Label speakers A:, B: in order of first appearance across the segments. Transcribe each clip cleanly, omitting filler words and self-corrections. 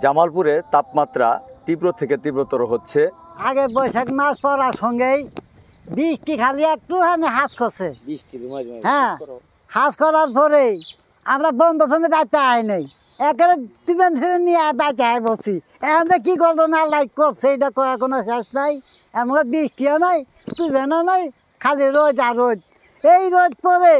A: জামালপুরে তাপমাত্রা তীব্র থেকে তীব্রতর হচ্ছে।
B: আগে বৈশাখ মাস পড়ার সঙ্গেই বৃষ্টি খালি একটু হাঁস করছে, হ্যাঁ হাঁস করার পরেই আমরা বন্ধ থেকে বাড়তে আই নাই, একেবারে টিফিন ফিফিন নিয়ে বাড়তে আয় বসছি। এখন যে কী করবো না লাইট করছে এটা করার কোনো শেষ নাই। এমন বৃষ্টিও নাই, টিফিনও নাই, খালি রোদ আর রোদ। এই রোদ পরে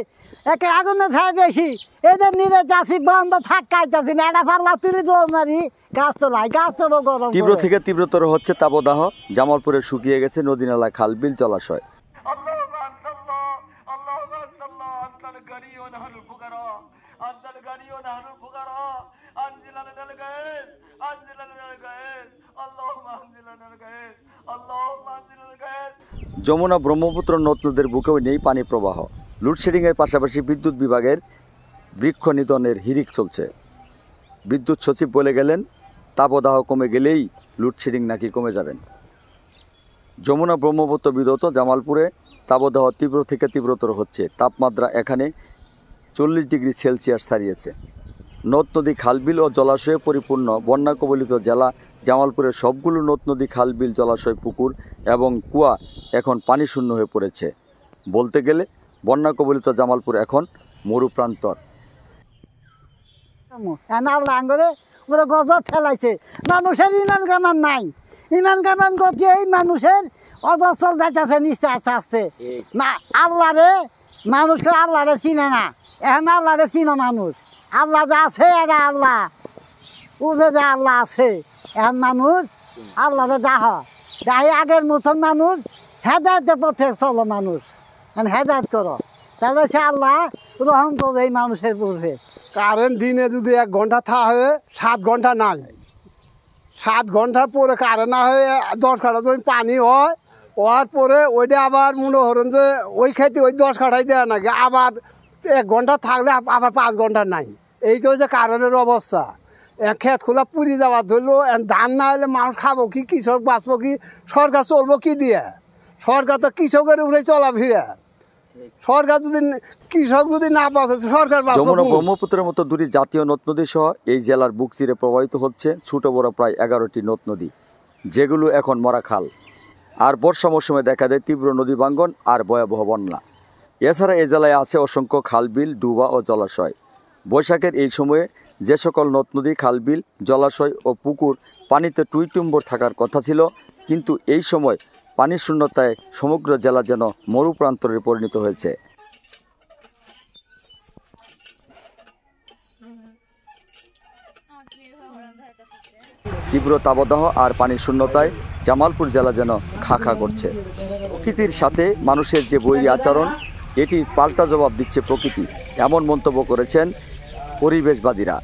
B: একে আগুনে ছায় বেশি, এদের নিরে চাষি বন্ধ থাকাইতেছি না, এটা পাল্লা তুলি জোর মারি গাছ তোলাই, গাছ তোলো গরম।
A: তীব্র থেকে তীব্রতর হচ্ছে তাপদাহ। জামালপুরে শুকিয়ে গেছে নদী নালা, খাল, বিল, জলাশয়। যমুনা ব্রহ্মপুত্র নদ নদের বুকেও নেই পানি প্রবাহ। লোডশেডিংয়ের পাশাপাশি বিদ্যুৎ বিভাগের বৃক্ষ নিধনের হিড়িক চলছে। বিদ্যুৎ সচিব বলে গেলেন, তাপদাহ কমে গেলেই লোডশেডিং নাকি কমে যাবেন। যমুনা ব্রহ্মপুত্র বিধৌত জামালপুরে তাপদাহ তীব্র থেকে তীব্রতর হচ্ছে। তাপমাত্রা এখানে 40 ডিগ্রি সেলসিয়াস ছাড়িয়েছে। নদ নদী, খালবিল ও জলাশয়ে পরিপূর্ণ বন্যা কবলিত জেলা জামালপুরের সবগুলো নদ নদী, খালবিল, জলাশয়, পুকুর এবং কুয়া এখন পানি শূন্য হয়ে পড়েছে। বলতে গেলে বন্যা কবলিত জামালপুর এখন মরুপ্রান্তর।
B: ওরা গজব ফেলাইছে, মানুষের ইনান কামান নাই। ইনান কামান করতে এই মানুষের অজস্র যাইতেছে নিচে আস্তে আস্তে। না আল্লাহরে, মানুষকে আল্লাহরে চিনে না, এখন আল্লাহরে চিনো মানুষ। আল্লাহ যা আছে এটা আল্লাহ, উঠে যা আল্লাহ আছে, এখন মানুষ আল্লাহরে যাহ যাই আগের মতন মানুষ হেদায়তের পথে চলো মানুষ, হেদায়ত করো, তাহলে সে আল্লাহ রহম করবে এই মানুষের পূর্বে।
C: কারেন্ট দিনে যদি 1 ঘন্টা থাকে 7 ঘন্টা নাই, 7 ঘন্টা পরে কারেন্ট না হয়ে 10 কাঠা যদি পানি হয়, হওয়ার পরে ওইটা আবার মনে করেন যে ওই খাইতে ওই 10 কাঠাই দেয় নাকি, আবার 1 ঘন্টা থাকলে আবার 5 ঘন্টা নাই। এই তো যে কারেন্টের অবস্থা, ক্ষেত খোলা পুড়ি যাওয়ার ধরলো। ধান না হলে মানুষ খাবো কি, কৃষক বাঁচবো কি, সরকার চলবো কি দিয়ে? সরকার তো কৃষকের উপরে চলাফিরে, সরকার যদি কৃষক যদি না বাঁচে সরকার বাঁচবে।
A: যমুনা ব্রহ্মপুত্রের মতো দুটি জাতীয় নদ নদী সহ এই জেলার বুক চিরে প্রবাহিত হচ্ছে ছোট বড় প্রায় 11টি নদ নদী, যেগুলো এখন মরা খাল। আর বর্ষা মৌসুমে দেখা দেয় তীব্র নদী ভাঙ্গন আর ভয়াবহ বন্যা। এছাড়া এই জেলায় আছে অসংখ্য খালবিল, ডুবা ও জলাশয়। বৈশাখের এই সময়ে যে সকল নদ নদী, খালবিল, জলাশয় ও পুকুর পানিতে টুইটুম্বর থাকার কথা ছিল, কিন্তু এই সময় পানির শূন্যতায় সমগ্র জেলা যেন মরুপ্রান্তরে পরিণত হয়েছে। তীব্র তাপদাহ আর পানির শূন্যতায় জামালপুর জেলা যেন খা খা করছে। প্রকৃতির সাথে মানুষের যে বৈরী আচরণ, এটির পাল্টা জবাব দিচ্ছে প্রকৃতি, এমন মন্তব্য করেছেন পরিবেশবাদীরা।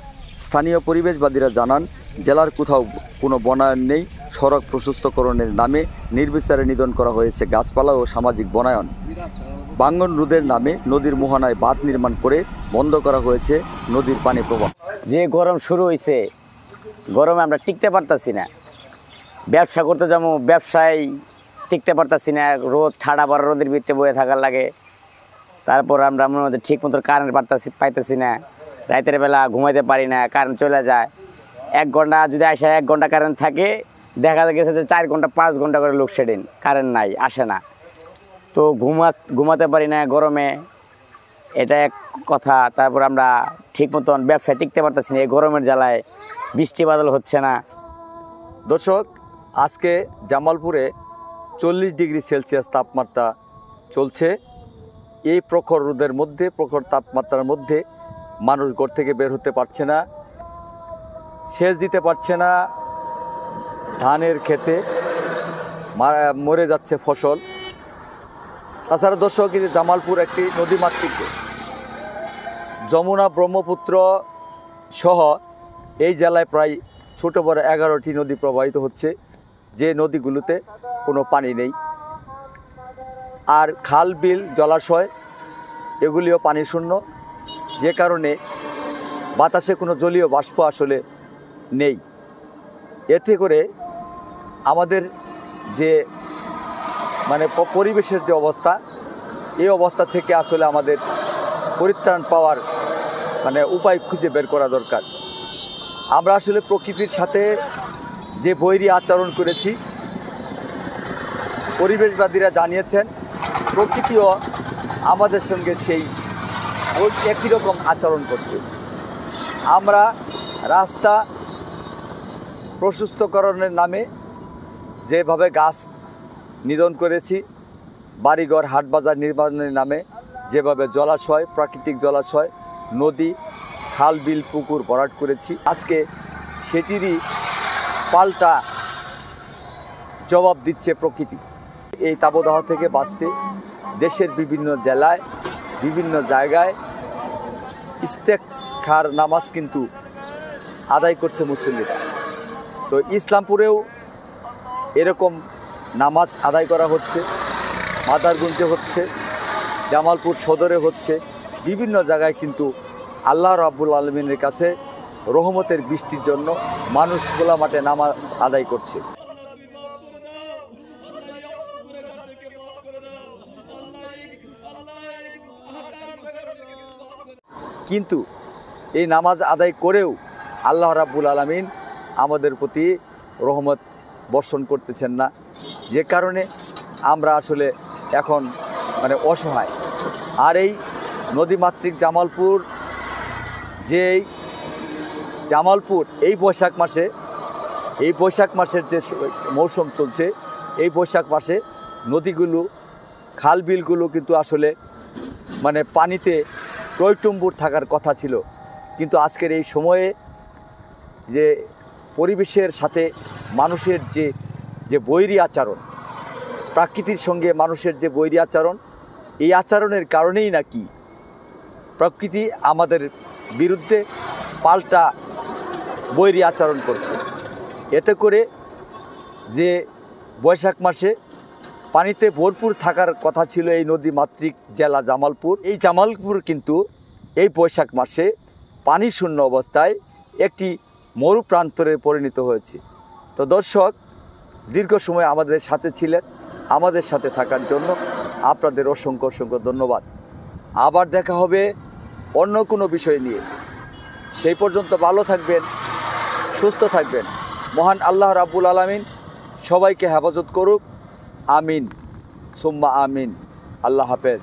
A: স্থানীয় পরিবেশবাদীরা জানান, জেলার কোথাও কোনো বনায়ন নেই। সড়ক প্রশস্তকরণের নামে নির্বিচারে নিধন করা হয়েছে গাছপালা ও সামাজিক বনায়ন। ভাঙ্গন রোধের নামে নদীর মোহনায় বাঁধ নির্মাণ করে বন্ধ করা হয়েছে নদীর পানি প্রবাহ।
D: যে গরম শুরু হয়েছে, গরমে আমরা টিকতে পারতাছি না। ব্যবসা করতে যাবো, ব্যবসায় টিকতে পারতাছি না, রোদ ঠাড়া বড় রোদের ভিতরে বয়ে থাকার লাগে। তারপর আমরা মনে হচ্ছে ঠিক মতো কারেন্ট পাইতেছি না, রাতের বেলা ঘুমাইতে পারি না, কারেন্ট চলে যায়। 1 ঘন্টা যদি আসে, 1 ঘন্টা কারেন্ট থাকে, দেখা গেছে যে 4 ঘন্টা 5 ঘন্টা করে লোডশেডিং, কারেন্ট নাই, আসে না। তো ঘুমাতে পারি না গরমে, এটা এক কথা। তারপর আমরা ঠিক মতন ব্যবসায় টিকতে পারতেছি না এই গরমের জ্বালায়, বৃষ্টি বাদল হচ্ছে না।
A: দর্শক, আজকে জামালপুরে 40 ডিগ্রি সেলসিয়াস তাপমাত্রা চলছে। এই প্রখর রোদের মধ্যে, প্রখর তাপমাত্রার মধ্যে মানুষ ঘর থেকে বের হতে পারছে না, সেচ দিতে পারছে না, ধানের ক্ষেতে মরে যাচ্ছে ফসল। তাছাড়া দর্শক, এই যে জামালপুর একটি নদীমাতৃক, যমুনা ব্রহ্মপুত্র সহ এই জেলায় প্রায় ছোট বড় 11টি নদী প্রবাহিত হচ্ছে, যে নদীগুলোতে কোনো পানি নেই। আর খাল, বিল, জলাশয় এগুলিও পানি শূন্য, যে কারণে বাতাসে কোনো জলীয় বাষ্প আসলে নেই। এতে করে আমাদের যে পরিবেশের যে অবস্থা, এই অবস্থা থেকে আসলে আমাদের পরিত্রাণ পাওয়ার উপায় খুঁজে বের করা দরকার। আমরা আসলে প্রকৃতির সাথে যে বৈরী আচরণ করেছি, পরিবেশবাদীরা জানিয়েছেন প্রকৃতিও আমাদের সঙ্গে সেই ওই একই রকম আচরণ করছে। আমরা রাস্তা প্রশস্তকরণের নামে যেভাবে গাছ নিধন করেছি, বাড়িঘর হাটবাজার নির্মাণের নামে যেভাবে জলাশয়, প্রাকৃতিক জলাশয়, নদী, খাল, বিল, পুকুর ভরাট করেছি, আজকে সেটিরই পাল্টা জবাব দিচ্ছে প্রকৃতি। এই তাপদাহ থেকে বাঁচতে দেশের বিভিন্ন জেলায়, বিভিন্ন জায়গায় ইস্তেখার নামাজ কিন্তু আদায় করছে মুসল্লিরা। তো ইসলামপুরেও এরকম নামাজ আদায় করা হচ্ছে, মাদারগঞ্জে হচ্ছে, জামালপুর সদরে হচ্ছে, বিভিন্ন জায়গায় কিন্তু আল্লাহ রাব্বুল আলামিনের কাছে রহমতের বৃষ্টির জন্য মানুষ খোলা মাঠে নামাজ আদায় করছে। কিন্তু এই নামাজ আদায় করেও আল্লাহ রাব্বুল আলামিন আমাদের প্রতি রহমত বর্ষণ করতেছেন না, যে কারণে আমরা আসলে এখন অসহায়। আর এই নদীমাতৃক জামালপুর, এই বৈশাখ মাসের যে মৌসুম চলছে, এই বৈশাখ মাসে নদীগুলো, খাল বিলগুলো কিন্তু আসলে পানিতে টইটুম্বুর থাকার কথা ছিল। কিন্তু আজকের এই সময়ে যে পরিবেশের সাথে মানুষের যে বৈরী আচরণ, প্রকৃতির সঙ্গে মানুষের যে বৈরী আচরণ, এই আচরণের কারণেই নাকি প্রকৃতি আমাদের বিরুদ্ধে পাল্টা বৈরী আচরণ করছে। এতে করে যে বৈশাখ মাসে পানিতে ভরপুর থাকার কথা ছিল এই নদীমাতৃক জেলা জামালপুর, এই জামালপুর কিন্তু এই বৈশাখ মাসে পানি শূন্য অবস্থায় একটি মরুপ্রান্তরে পরিণত হয়েছে। তো দর্শক, দীর্ঘ সময় আমাদের সাথে ছিলেন, আমাদের সাথে থাকার জন্য আপনাদের অসংখ্য অসংখ্য ধন্যবাদ। আবার দেখা হবে অন্য কোনো বিষয় নিয়ে। সেই পর্যন্ত ভালো থাকবেন, সুস্থ থাকবেন। মহান আল্লাহ রাব্বুল আলামিন সবাইকে হেফাজত করুক। আমিন সুম্মা আমিন। আল্লাহ হাফেজ।